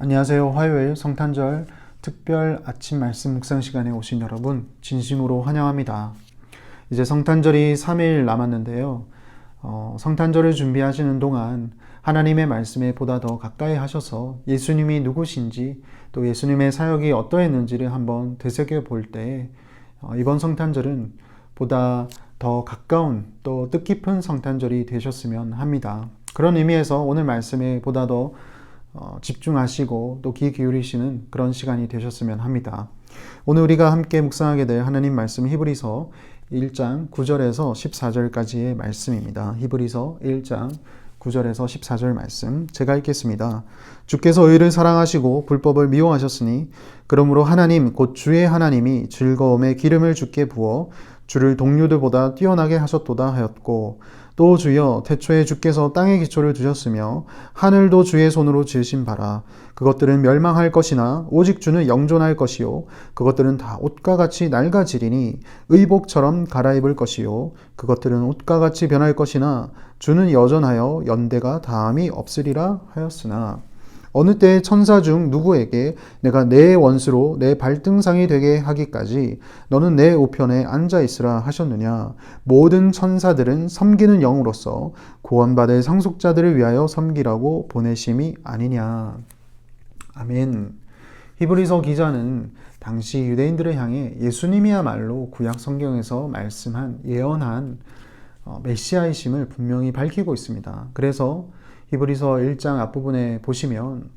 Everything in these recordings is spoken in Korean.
안녕하세요. 화요일 성탄절 특별 아침 말씀 묵상 시간에 오신 여러분 진심으로 환영합니다. 이제 성탄절이 3일 남았는데요. 성탄절을 준비하시는 동안 하나님의 말씀에 보다 더 가까이 하셔서 예수님이 누구신지 또 예수님의 사역이 어떠했는지를 한번 되새겨 볼 때 이번 성탄절은 보다 더 가까운 또 뜻깊은 성탄절이 되셨으면 합니다. 그런 의미에서 오늘 말씀에 보다 더 집중하시고 또 귀 기울이시는 그런 시간이 되셨으면 합니다. 오늘 우리가 함께 묵상하게 될 하나님 말씀 히브리서 1장 9절에서 14절까지의 말씀입니다. 히브리서 1장 9절에서 14절 말씀 제가 읽겠습니다. 주께서 의를 사랑하시고 불법을 미워하셨으니 그러므로 하나님 곧 주의 하나님이 즐거움에 기름을 주께 부어 주를 동료들보다 뛰어나게 하셨도다 하였고 또 주여 태초에 주께서 땅에 기초를 두셨으며 하늘도 주의 손으로 지으신 바라 그것들은 멸망할 것이나 오직 주는 영존할 것이요 그것들은 다 옷과 같이 낡아지리니 의복처럼 갈아입을 것이요 그것들은 옷과 같이 변할 것이나 주는 여전하여 연대가 다함이 없으리라 하였으나 어느 때에 천사 중 누구에게 내가 내 원수로 내 발등상이 되게 하기까지 너는 내 우편에 앉아 있으라 하셨느냐. 모든 천사들은 섬기는 영으로서 구원받을 상속자들을 위하여 섬기라고 보내심이 아니냐. 아멘. 히브리서 기자는 당시 유대인들을 향해 예수님이야말로 구약 성경에서 말씀한 예언한 메시아이심을 분명히 밝히고 있습니다. 그래서 히브리서 1장 앞부분에 보시면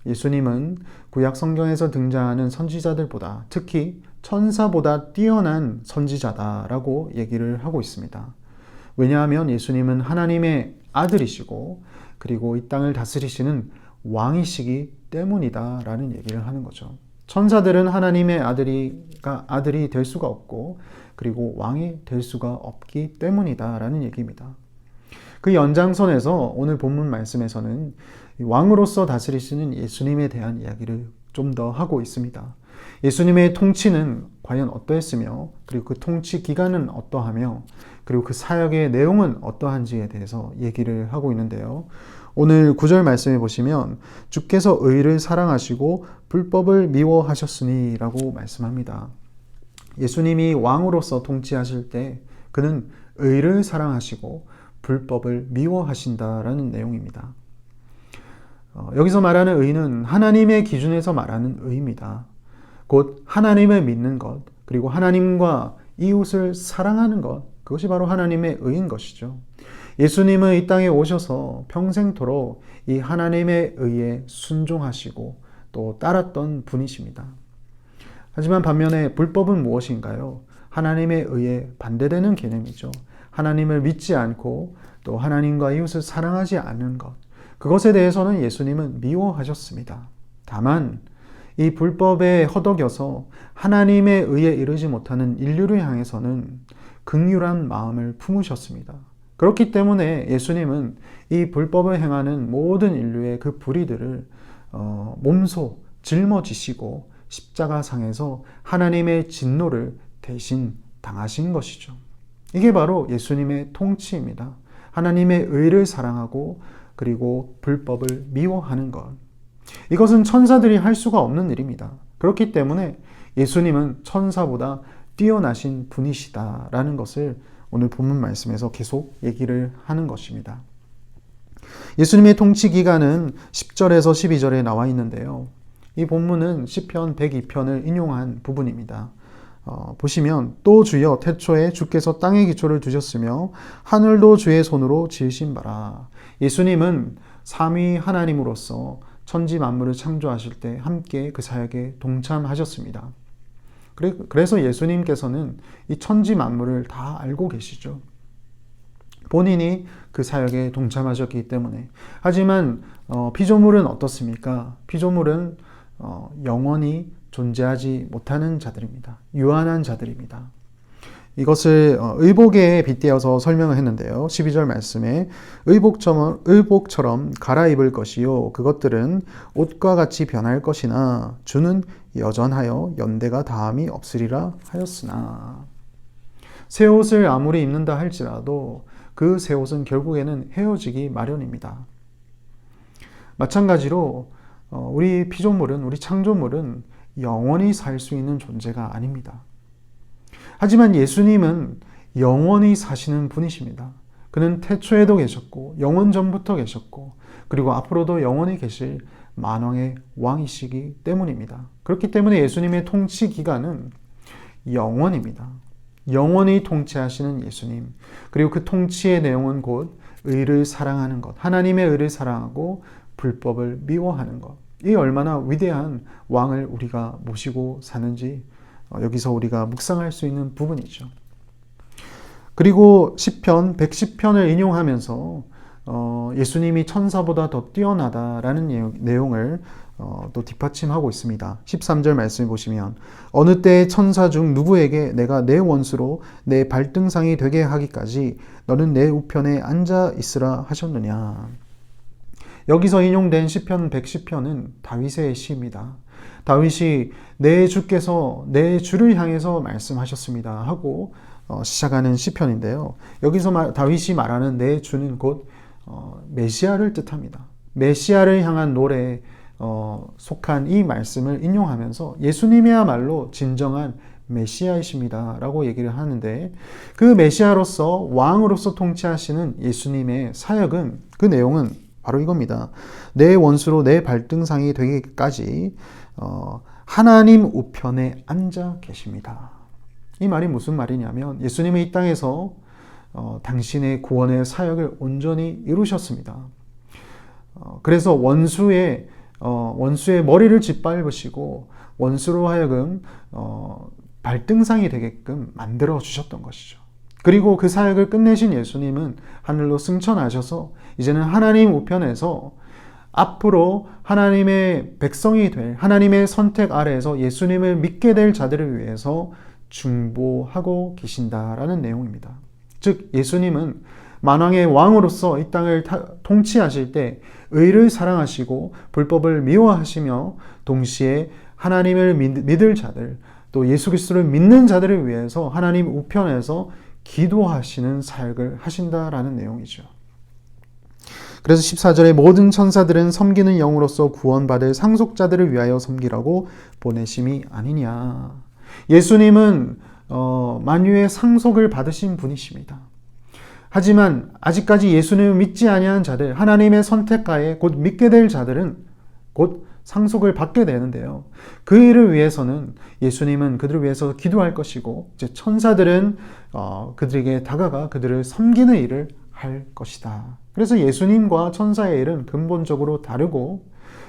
예수님은 구약 성경에서 등장하는 선지자들보다 특히 천사보다 뛰어난 선지자다라고 얘기를 하고 있습니다. 왜냐하면 예수님은 하나님의 아들이시고 그리고 이 땅을 다스리시는 왕이시기 때문이다라는 얘기를 하는 거죠. 천사들은 하나님의 아들이 될 수가 없고 그리고 왕이 될 수가 없기 때문이다라는 얘기입니다. 그 연장선에서 오늘 본문 말씀에서는 왕으로서 다스리시는 예수님에 대한 이야기를 좀 더 하고 있습니다. 예수님의 통치는 과연 어떠했으며 그리고 그 통치 기간은 어떠하며 그리고 그 사역의 내용은 어떠한지에 대해서 얘기를 하고 있는데요. 오늘 9절 말씀에 보시면 주께서 의를 사랑하시고 불법을 미워하셨으니 라고 말씀합니다. 예수님이 왕으로서 통치하실 때 그는 의를 사랑하시고 불법을 미워하신다라는 내용입니다. 여기서 말하는 의는 하나님의 기준에서 말하는 의입니다. 곧 하나님을 믿는 것, 그리고 하나님과 이웃을 사랑하는 것, 그것이 바로 하나님의 의인 것이죠. 예수님은 이 땅에 오셔서 평생토록 이 하나님의 의에 순종하시고 또 따랐던 분이십니다. 하지만 반면에 불법은 무엇인가요? 하나님의 의에 반대되는 개념이죠. 하나님을 믿지 않고 또 하나님과 이웃을 사랑하지 않는 것, 그것에 대해서는 예수님은 미워하셨습니다. 다만 이 불법에 허덕여서 하나님의 의에 이르지 못하는 인류를 향해서는 긍휼한 마음을 품으셨습니다. 그렇기 때문에 예수님은 이 불법을 행하는 모든 인류의 그 불의들을 몸소 짊어지시고 십자가상에서 하나님의 진노를 대신 당하신 것이죠. 이게 바로 예수님의 통치입니다. 하나님의 의를 사랑하고 그리고 불법을 미워하는 것. 이것은 천사들이 할 수가 없는 일입니다. 그렇기 때문에 예수님은 천사보다 뛰어나신 분이시다라는 것을 오늘 본문 말씀에서 계속 얘기를 하는 것입니다. 예수님의 통치 기간은 10절에서 12절에 나와 있는데요. 이 본문은 시편 102편을 인용한 부분입니다. 보시면 또 주여 태초에 주께서 땅의 기초를 두셨으며 하늘도 주의 손으로 지으신 바라. 예수님은 삼위 하나님으로서 천지 만물을 창조하실 때 함께 그 사역에 동참하셨습니다. 그래서 예수님께서는 이 천지 만물을 다 알고 계시죠. 본인이 그 사역에 동참하셨기 때문에. 하지만 피조물은 어떻습니까? 피조물은 영원히 존재하지 못하는 자들입니다. 유한한 자들입니다. 이것을 의복에 빗대어서 설명을 했는데요. 12절 말씀에 의복처럼 갈아입을 것이요 그것들은 옷과 같이 변할 것이나 주는 여전하여 연대가 다함이 없으리라 하였으나 새 옷을 아무리 입는다 할지라도 그 새 옷은 결국에는 헤어지기 마련입니다. 마찬가지로 우리 피조물은, 우리 창조물은 영원히 살 수 있는 존재가 아닙니다. 하지만 예수님은 영원히 사시는 분이십니다. 그는 태초에도 계셨고 영원 전부터 계셨고 그리고 앞으로도 영원히 계실 만왕의 왕이시기 때문입니다. 그렇기 때문에 예수님의 통치 기간은 영원입니다. 영원히 통치하시는 예수님, 그리고 그 통치의 내용은 곧 의를 사랑하는 것, 하나님의 의를 사랑하고 불법을 미워하는 것, 이 얼마나 위대한 왕을 우리가 모시고 사는지 여기서 우리가 묵상할 수 있는 부분이죠. 그리고 시편 110편을 인용하면서 예수님이 천사보다 더 뛰어나다라는 내용을 또 뒷받침하고 있습니다. 13절 말씀을 보시면 어느 때의 천사 중 누구에게 내가 내 원수로 내 발등상이 되게 하기까지 너는 내 우편에 앉아 있으라 하셨느냐. 여기서 인용된 시편 110편은 다윗의 시입니다. 다윗이 내 주께서 내 주를 향해서 말씀하셨습니다 하고 시작하는 시편인데요. 여기서 다윗이 말하는 내 주는 곧 메시아를 뜻합니다. 메시아를 향한 노래에 속한 이 말씀을 인용하면서 예수님이야말로 진정한 메시아이십니다 라고 얘기를 하는데, 그 메시아로서 왕으로서 통치하시는 예수님의 사역은, 그 내용은 바로 이겁니다. 내 원수로 내 발등상이 되기까지 하나님 우편에 앉아 계십니다. 이 말이 무슨 말이냐면 예수님이 이 땅에서 당신의 구원의 사역을 온전히 이루셨습니다. 그래서 원수의 머리를 짓밟으시고 원수로 하여금 발등상이 되게끔 만들어 주셨던 것이죠. 그리고 그 사역을 끝내신 예수님은 하늘로 승천하셔서 이제는 하나님 우편에서 앞으로 하나님의 백성이 될, 하나님의 선택 아래에서 예수님을 믿게 될 자들을 위해서 중보하고 계신다라는 내용입니다. 즉 예수님은 만왕의 왕으로서 이 땅을 통치하실 때 의를 사랑하시고 불법을 미워하시며 동시에 하나님을 믿을 자들, 또 예수 그리스도를 믿는 자들을 위해서 하나님 우편에서 기도하시는 사역을 하신다라는 내용이죠. 그래서 14절에 모든 천사들은 섬기는 영으로서 구원받을 상속자들을 위하여 섬기라고 보내심이 아니냐. 예수님은 만유의 상속을 받으신 분이십니다. 하지만 아직까지 예수님을 믿지 아니한 자들, 하나님의 선택하에 곧 믿게 될 자들은 곧 상속을 받게 되는데요. 그 일을 위해서는 예수님은 그들을 위해서 기도할 것이고, 이제 천사들은 그들에게 다가가 그들을 섬기는 일을 할 것이다. 그래서 예수님과 천사의 일은 근본적으로 다르고,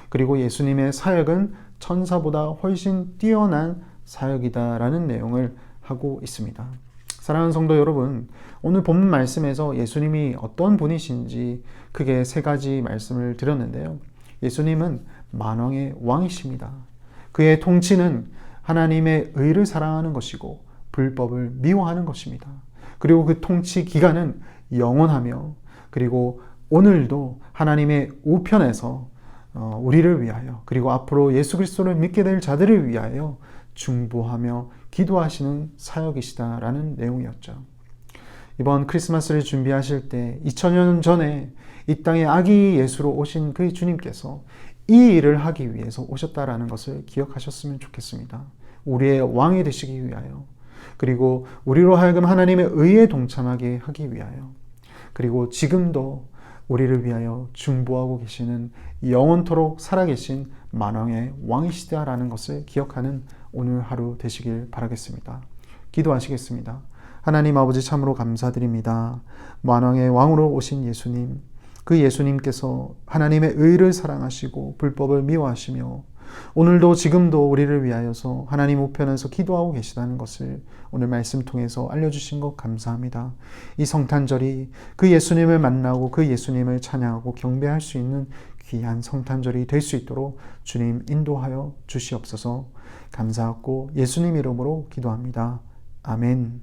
그리고 예수님의 사역은 천사보다 훨씬 뛰어난 사역이다라는 내용을 하고 있습니다. 사랑하는 성도 여러분, 오늘 본문 말씀에서 예수님이 어떤 분이신지 크게 세 가지 말씀을 드렸는데요. 예수님은 만왕의 왕이십니다. 그의 통치는 하나님의 의를 사랑하는 것이고 불법을 미워하는 것입니다. 그리고 그 통치 기간은 영원하며, 그리고 오늘도 하나님의 우편에서 우리를 위하여, 그리고 앞으로 예수 그리스도를 믿게 될 자들을 위하여 중보하며 기도하시는 사역이시다라는 내용이었죠. 이번 크리스마스를 준비하실 때 2000년 전에 이 땅에 아기 예수로 오신 그 주님께서 이 일을 하기 위해서 오셨다라는 것을 기억하셨으면 좋겠습니다. 우리의 왕이 되시기 위하여, 그리고 우리로 하여금 하나님의 의에 동참하게 하기 위하여, 그리고 지금도 우리를 위하여 중보하고 계시는 영원토록 살아계신 만왕의 왕이시다라는 것을 기억하는 오늘 하루 되시길 바라겠습니다. 기도하시겠습니다. 하나님 아버지, 참으로 감사드립니다. 만왕의 왕으로 오신 예수님, 그 예수님께서 하나님의 의를 사랑하시고 불법을 미워하시며 오늘도 지금도 우리를 위하여서 하나님 우편에서 기도하고 계시다는 것을 오늘 말씀 통해서 알려주신 것 감사합니다. 이 성탄절이 그 예수님을 만나고 그 예수님을 찬양하고 경배할 수 있는 귀한 성탄절이 될 수 있도록 주님 인도하여 주시옵소서. 감사하고 예수님 이름으로 기도합니다. 아멘.